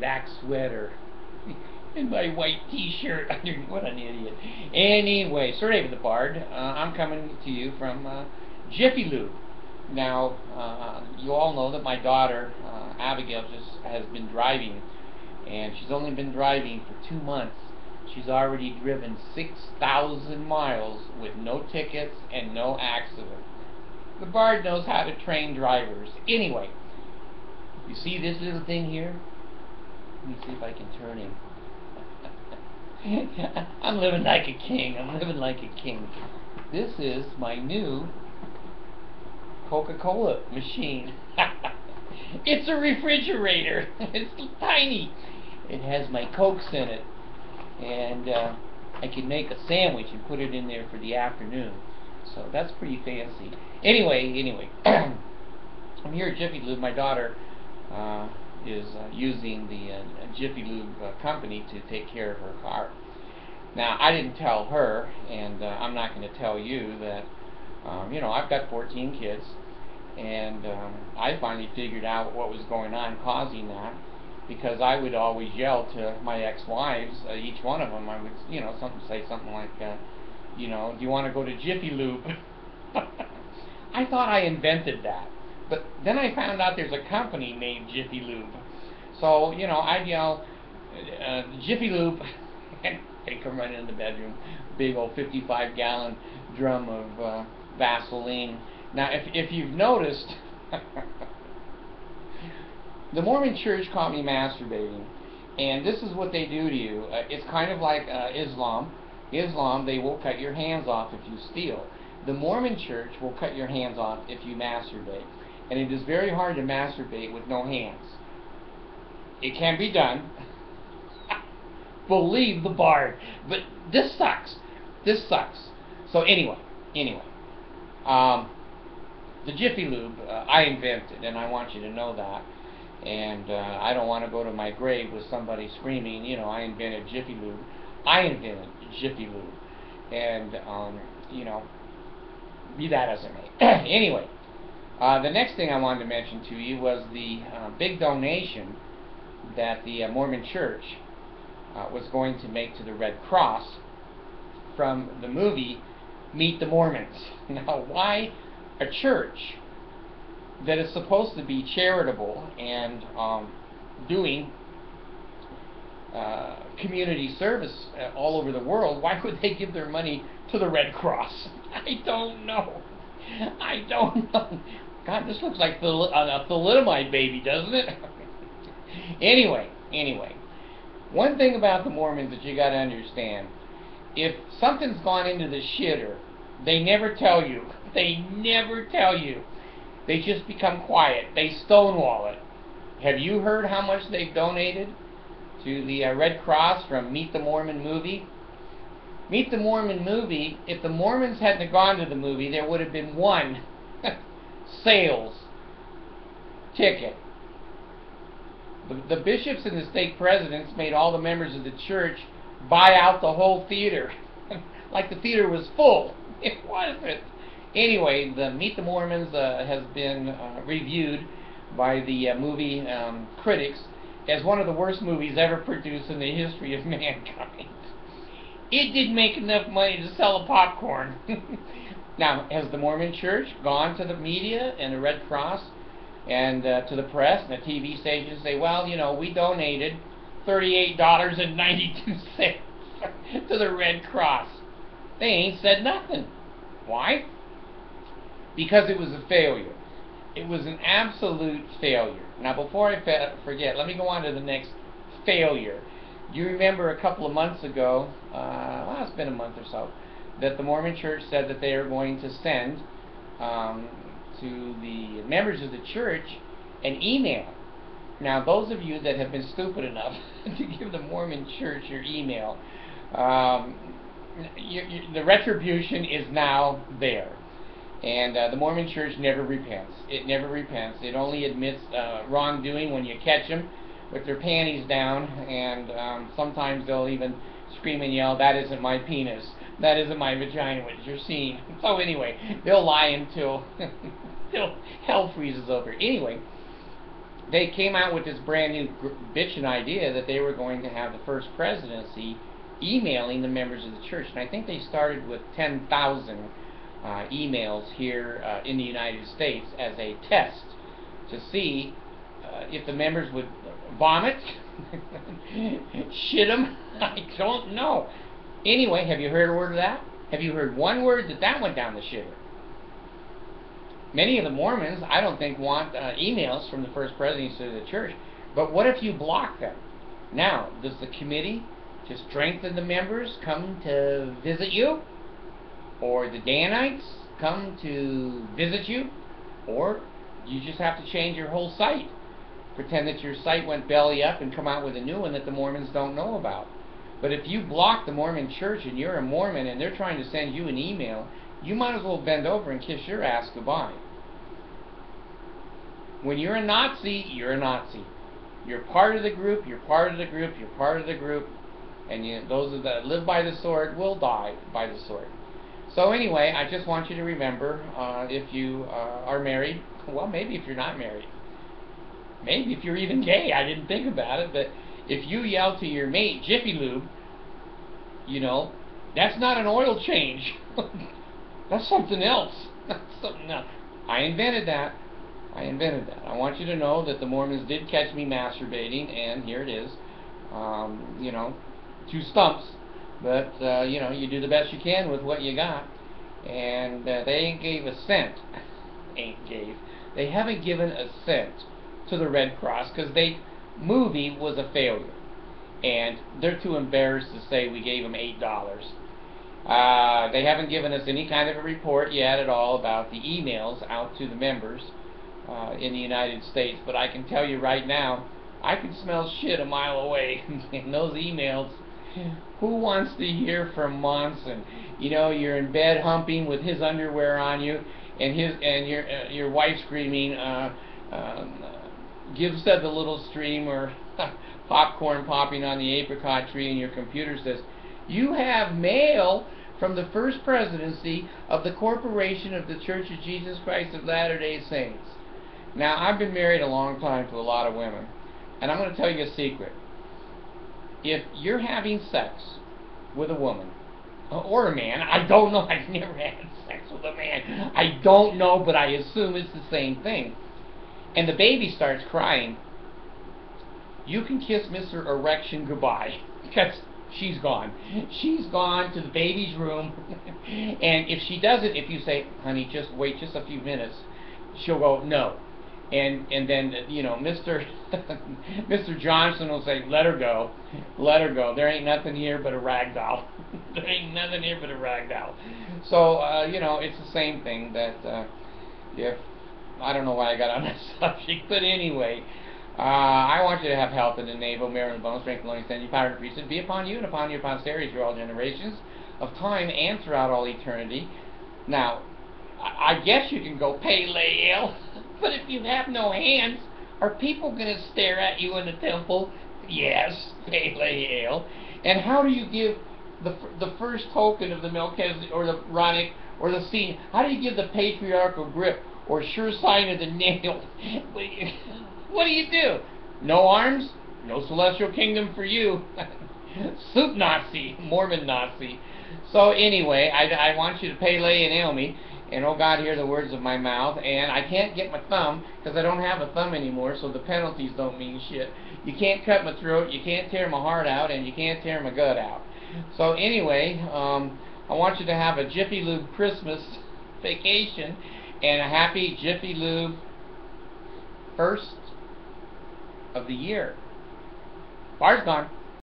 black sweater and my white t-shirt. What an idiot. Anyway, sorry for the bard. I'm coming to you from Jiffy Lube. Now, you all know that my daughter, Abigail, has been driving, and she's only been driving for 2 months. She's already driven 6,000 miles with no tickets and no accident. The bard knows how to train drivers. Anyway, you see this little thing here? Let me see if I can turn him. I'm living like a king. I'm living like a king. This is my new Coca-Cola machine. It's a refrigerator. It's tiny. It has my Cokes in it. And I can make a sandwich and put it in there for the afternoon. So that's pretty fancy. Anyway, I'm here at Jiffy Lube. My daughter is using the Jiffy Lube company to take care of her car. Now, I didn't tell her, and I'm not going to tell you that, you know, I've got 14 kids, and I finally figured out what was going on causing that, because I would always yell to my ex-wives, each one of them. I would, you know, say something like, you know, do you want to go to Jiffy Lube? I thought I invented that, but then I found out there's a company named Jiffy Lube. So, you know, I'd yell, Jiffy Lube, and they come right in the bedroom, big old 55-gallon drum of Vaseline. Now, if you've noticed, the Mormon Church caught me masturbating, and this is what they do to you. It's kind of like Islam. Islam, they will cut your hands off if you steal. The Mormon Church will cut your hands off if you masturbate, and it is very hard to masturbate with no hands. It can be done. Believe the bard. But this sucks. This sucks. So anyway, the Jiffy Lube I invented, and I want you to know that. And I don't want to go to my grave with somebody screaming, you know, I invented Jiffy Lube. I invented Jiffy Lube. And, you know, be that as it may. Anyway, the next thing I wanted to mention to you was the big donation that the Mormon Church was going to make to the Red Cross from the movie Meet the Mormons. Now, why a church that is supposed to be charitable and doing community service all over the world, why would they give their money to the Red Cross? I don't know. I don't know. God, this looks like a thalidomide baby, doesn't it? Anyway, one thing about the Mormons that you got to understand, if something's gone into the shitter, they never tell you. They never tell you. They just become quiet. They stonewall it. Have you heard how much they've donated to the Red Cross from Meet the Mormon movie? Meet the Mormon movie, if the Mormons hadn't gone to the movie, there would have been one sales ticket. The bishops and the stake presidents made all the members of the church buy out the whole theater. Like the theater was full. It wasn't. Anyway, the Meet the Mormons has been reviewed by the movie critics as one of the worst movies ever produced in the history of mankind. It didn't make enough money to sell a popcorn. Now, has the Mormon Church gone to the media and the Red Cross and to the press and the TV stations and say, well, you know, we donated $38.92 to the Red Cross? They ain't said nothing. Why? Because it was a failure. It was an absolute failure. Now, before I forget, let me go on to the next failure. You remember a couple of months ago, well, it's been a month or so, that the Mormon Church said that they are going to send to the members of the church an email. Now, those of you that have been stupid enough to give the Mormon Church your email, the retribution is now there. And the Mormon Church never repents. It never repents. It only admits wrongdoing when you catch them with their panties down, and sometimes they'll even scream and yell, that isn't my penis, that isn't my vagina, what you're seeing. So anyway, they'll lie until hell freezes over. Anyway, they came out with this brand new bitchin' idea that they were going to have the first presidency emailing the members of the church. And I think they started with 10,000 emails here in the United States as a test to see if the members would vomit, shit them. I don't know. Anyway, have you heard a word of that? Have you heard one word that went down the shitter? Many of the Mormons, I don't think, want emails from the first presidency of the church. But what if you block them? Now, does the committee to strengthen the members come to visit you? Or the Danites come to visit you? Or you just have to change your whole site? Pretend that your site went belly up and come out with a new one that the Mormons don't know about. But if you block the Mormon church and you're a Mormon and they're trying to send you an email, you might as well bend over and kiss your ass goodbye. When you're a Nazi, you're a Nazi. You're part of the group, you're part of the group, you're part of the group, and those that live by the sword will die by the sword. So anyway, I just want you to remember, if you are married, well, maybe if you're not married, maybe if you're even gay, I didn't think about it, but if you yell to your mate, Jiffy Lube, you know, that's not an oil change. That's something else. That's something else. I invented that. I want you to know that the Mormons did catch me masturbating, and here it is. You know, 2 stumps. But, you know, you do the best you can with what you got. And they ain't gave a cent. They haven't given a cent to the Red Cross because they movie was a failure, and they're too embarrassed to say we gave them $8. They haven't given us any kind of a report yet at all about the emails out to the members in the United States, but I can tell you right now, I can smell shit a mile away in those emails. Who wants to hear from Monson? You know, you're in bed humping with his underwear on you, and your wife screaming, Give said the little stream, or popcorn popping on the apricot tree, and your computer says, you have mail from the first presidency of the Corporation of the Church of Jesus Christ of Latter-day Saints. Now, I've been married a long time to a lot of women, and I'm going to tell you a secret. If you're having sex with a woman, or a man, I don't know, I've never had sex with a man, I don't know, but I assume it's the same thing, and the baby starts crying, you can kiss Mr. Erection goodbye, because she's gone. She's gone to the baby's room, and if she doesn't, if you say, honey, just wait just a few minutes, she'll go, no. And then, you know, Mr. Johnson will say, let her go, there ain't nothing here but a rag doll. There ain't nothing here but a rag doll. So, you know, it's the same thing that, if, I don't know why I got on that subject, but anyway, I want you to have health in the navel, marrow, and bone, strength, loins, energy, power, and priesthood be upon you and upon your posterity through all generations of time and throughout all eternity. Now, I guess you can go Pale, but if you have no hands, are people going to stare at you in the temple? Yes, Pale. And how do you give the first token of the Melchizedek, or the Ronic, or the scene? How do you give the patriarchal grip, or sure sign of the nail? What do? No arms? No celestial kingdom for you. Soup Nazi, Mormon Nazi. So anyway, I want you to Pele and nail me, and oh God, hear the words of my mouth, and I can't get my thumb, because I don't have a thumb anymore, so the penalties don't mean shit. You can't cut my throat, you can't tear my heart out, and you can't tear my gut out. So anyway, I want you to have a Jiffy Lube Christmas vacation, and a happy Jiffy Lube first of the year. Bar's gone.